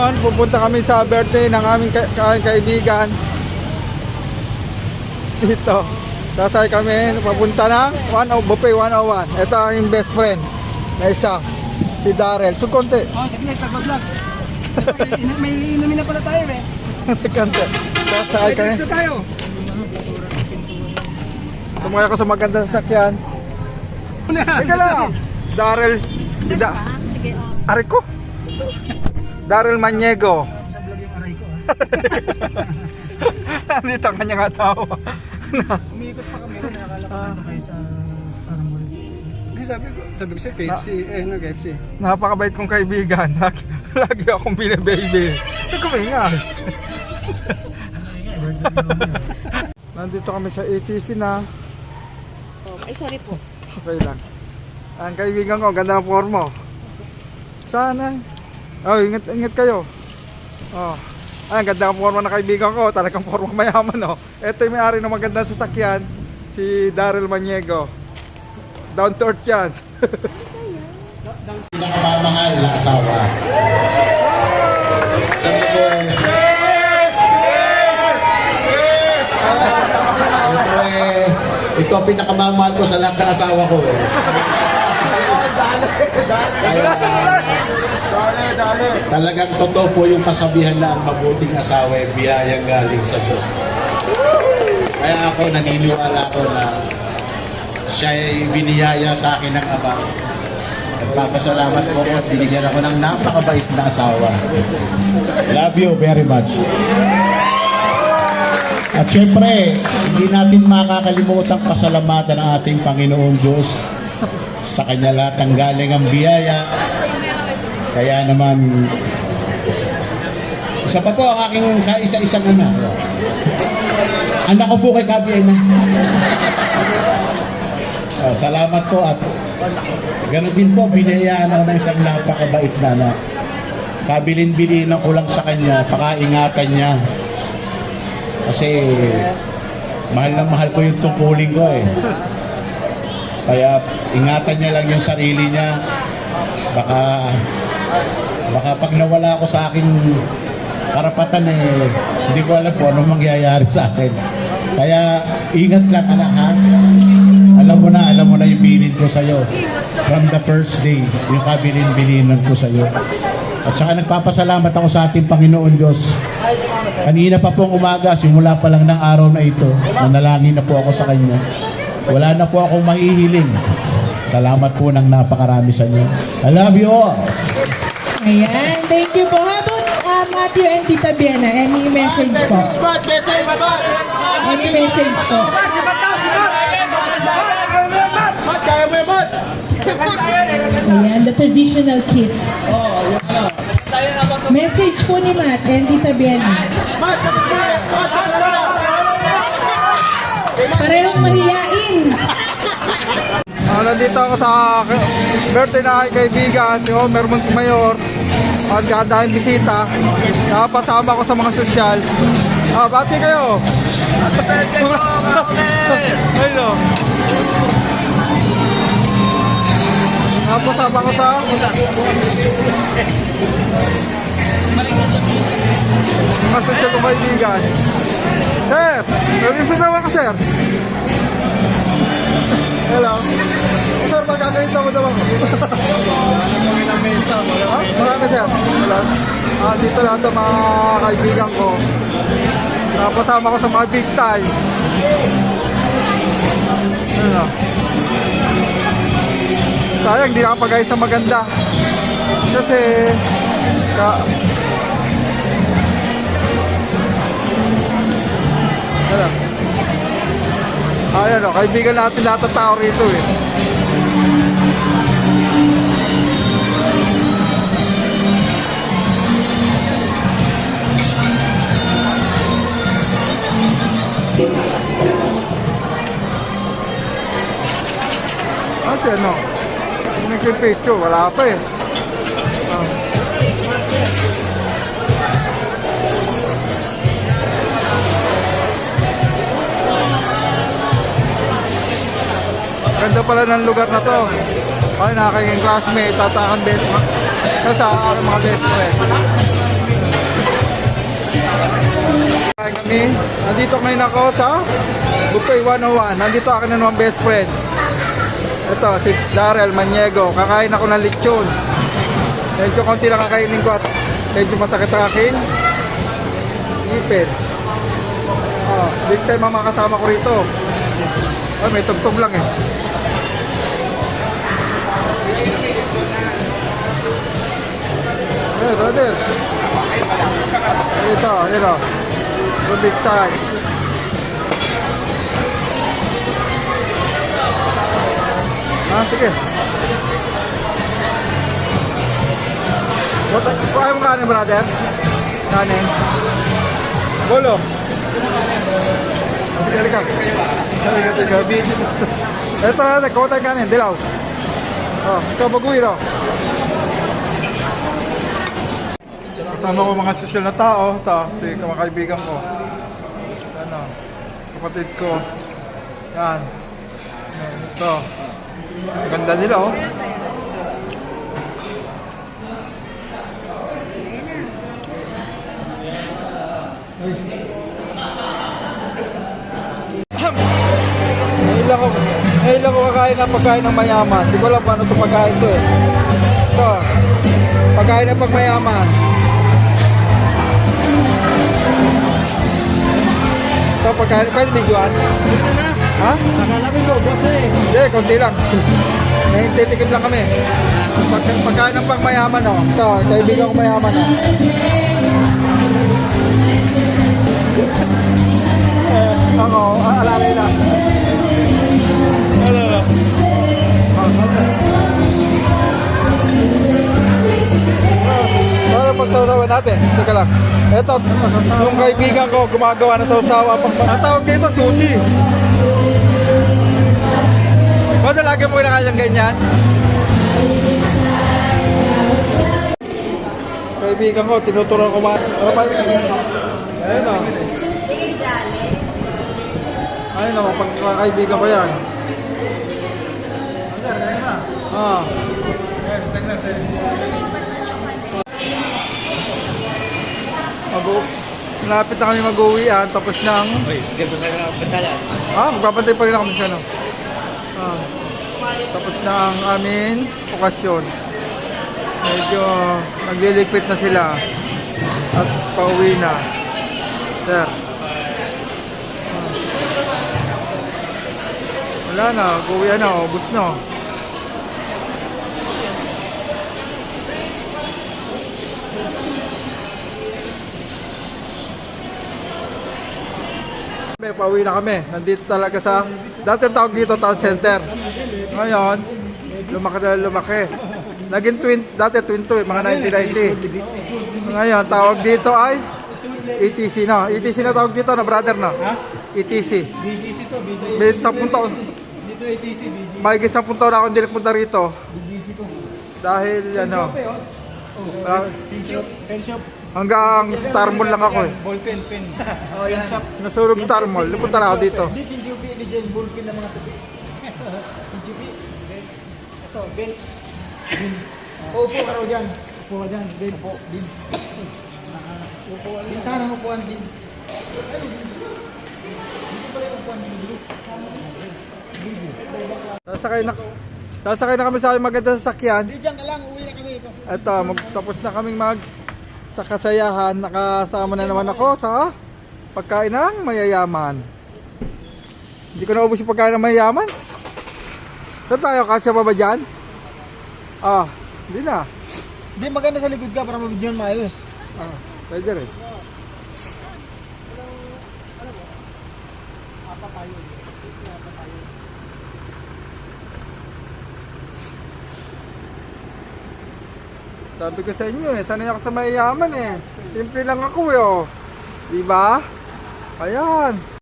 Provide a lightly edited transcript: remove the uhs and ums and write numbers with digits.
Ngayon, pupunta kami sa birthday ng aming kaibigan. Dito. Sasay kami, papunta ng Buffet 101. Ito ang yung best friend na isa, si Darrell. So, konti. Sige, tagpa-vlog. May inumin na pala tayo eh. Si konti. Sasay kami. Na tayo. Sumakay ako sa magandang sasakyan. Teka lang. Darrell. Sige, Ariko. Darrell Maniego. Nandito ang kanyang atawa. Umiikot pa kami rin. Nakakala ko kayo sa parang mall. Hindi sabi ko siya KFC. KFC. Napakabait kong kaibigan. Lagi akong binababy. Ito kumingay. Nandito kami sa ATC na. Ay, sorry po. Okay lang. Ang kaibigan ko, ganda ng forma. Sana. Oh, ingat kayo. Oh. Ay, ang ganda ng forma ng kaibigan ko. Talagang forma mayaman, oh. Ito yung may-ari ng magandang sasakyan, si Darrell Maniego. Down to earth yan. Pinakamamahal na asawa. Ito pinakamamahal ko sa lahat ng asawa ko. Kaya talagang totoo po yung kasabihan na ang mabuting asawa ay biyayang galing sa Diyos. Kaya ako naniniwala ko na siya ay biniyaya sa akin ng Ama. Nagpapasalamat po ko at binigyan ako ng napakabait na asawa. Love you very much. At syempre, hindi natin makakalimutan pasalamatan ang ating Panginoon Diyos sa Kanya lahat ng galing ang biyaya. Kaya naman, isa pa po ang aking kaisa-isang anak. Anak ko po kay Kabi na. Salamat po at ganoon din po, binayaan ako ng isang napakabait na anak. Kabilin-bilinan ko lang sa kanya, pakaingatan niya. Kasi mahal na mahal ko yung tungkulin ko eh. Kaya ingatan niya lang yung sarili niya. Baka pag nawala ako sa aking karapatan eh, hindi ko alam po anong mangyayari sa akin. Kaya ingat lang anak ha. Alam mo na yung bilin ko sa'yo. From the first day, yung kabilin-bilinan ko sa'yo. At saka nagpapasalamat ako sa ating Panginoon Diyos. Kanina pa pong umaga, simula pa lang ng araw na ito, nanalangin na po ako sa Kanya. Wala na po akong mahihiling. Salamat po ng napakarami sa inyo. I love you all. Ayan, thank you po. How about Matthew and Tita Biena? Any message po? Any message po? Ayan, the traditional kiss. Message po ni Matt and Tita Biena. Parehong mahiyain. Nandito ako sa birthday na kaibigan, si Homer Montemayor. At gandahing bisita. Nakapasama ko sa mga sosyal. Bati kayo. Happy birthday po, Homer! Hello. Nakapasama ko sa mga sosyal ko kaibigan. Sir! Nag-ibig naman ka, sir. Hello. Sir, magkakainta mo daw ako. Marami, sir. Hello. Dito lahat ang mga kaibigan ko. Napasama ko sa mga big time. Hello. Sayang, di nakapag-ayos na maganda. Kasi Hello. Ayan o, kaibigan natin lahat ng tao rito eh. Kasi ano, nagpipicture, wala pa eh. Ganda pala ng lugar na to. Ay, nakakayang classmate, tatakan best. Sa mga best friend. kami. Nandito ngayon ako sa Buffet 101. Nandito akin na naman best friend. Ito, si Darrell Maniego. Kakain ako ng lechon. Medyo konti lang kakainin ko at medyo masakit ang akin ngipin. Oh, big time ang mga kasama ko rito. Oh, may tugtog lang eh. Hey, brother. Ito. Good big time. Sige. Kaya mo kanin, brother? Kanin. Bolo. Sige, halika. Ito, kuha tayo kanin. Dilaw. Oh, ito, baguhin, oh. Kasama ko mga sosyal na tao. Ito, si mga kaibigan ko. Ano, kapatid ko. Yan. Ito. Ang ganda nila, oh. Ngayon lang ako kakain ng pagkain ng mayaman. Hindi ko alam paano ito pagkain ito eh. Ito, pagkain ng pagmayaman. Ito, pagkain, pwede videoan? Ha? Nakalapin ko, boss eh. Hindi, konti lang. Nahintitikim lang kami. Pagkain ng pagmayaman, oh. Ito, kaibigan ko mayaman, oh. Ako, alalay lang. Ano pagsasawan natin? Teka lang. Ito, yung kaibigan ko gumagawa ng sausawa. Ang tawag dito, sushi. Ba't lagi mo kinakain yung ganyan? Kaibigan ko, tinuturuan ko ba? Ano pa? Ayun o. Ayun o, pagkakaibigan ko yan. Ah. Malapit na kami mag-uwian, tapos ng... Uy, ganito tayo na pantalan. Magbabantay pa rin ako sa ano. Tapos na ang amin okasyon. Medyo nagliligpit na sila at pauwi na. Sir. Wala na, uwian na, ubus na. Pauwi na kami. Nandito talaga sa dati tawag dito Town Center. Ngayon, lumaki. Naging dati twin to mga 1990. Ngayon, tawag dito ay ETC na. ETC na tawag dito na brother na. ETC. BGC to, BGC. May 10 taon. Dito ATC, BGC. Mahigit 10 taon na ako hindi nagpunta rito. BGC to. Dahil ano, Pen shop. hanggang Star Mall lang ako eh. Ball pen, pen. Oh, yan shop. Nasurog Star Mall. Napunta na ako dito. Hindi, PGP, legend ball pen ng mga tupi. PGP. Ito, Ben. Upo ka raw dyan. Upo ka dyan, Ben. Upo, Ben. Upo ka. Bintahan ang upuan, Ben. Dito pala yung upuan, Ben. Sasakay na kami sa aking maganda sasakyan. Hindi, dyan ka lang. Uwi na kami. Ito, tapos na kaming sa kasayahan. Nakasama na naman ako sa pagkain ng mayayaman. Hindi ko naubos yung pagkain ng mayayaman. Saan tayo? Kasya pa ba dyan? Hindi na. Hindi, maganda sa likod ka para mabidyohan maayos. Pwede rin. Sabi ko sa inyo eh, sanay ako sa mayayaman eh. Simple lang ako eh oh. Diba? Ayan.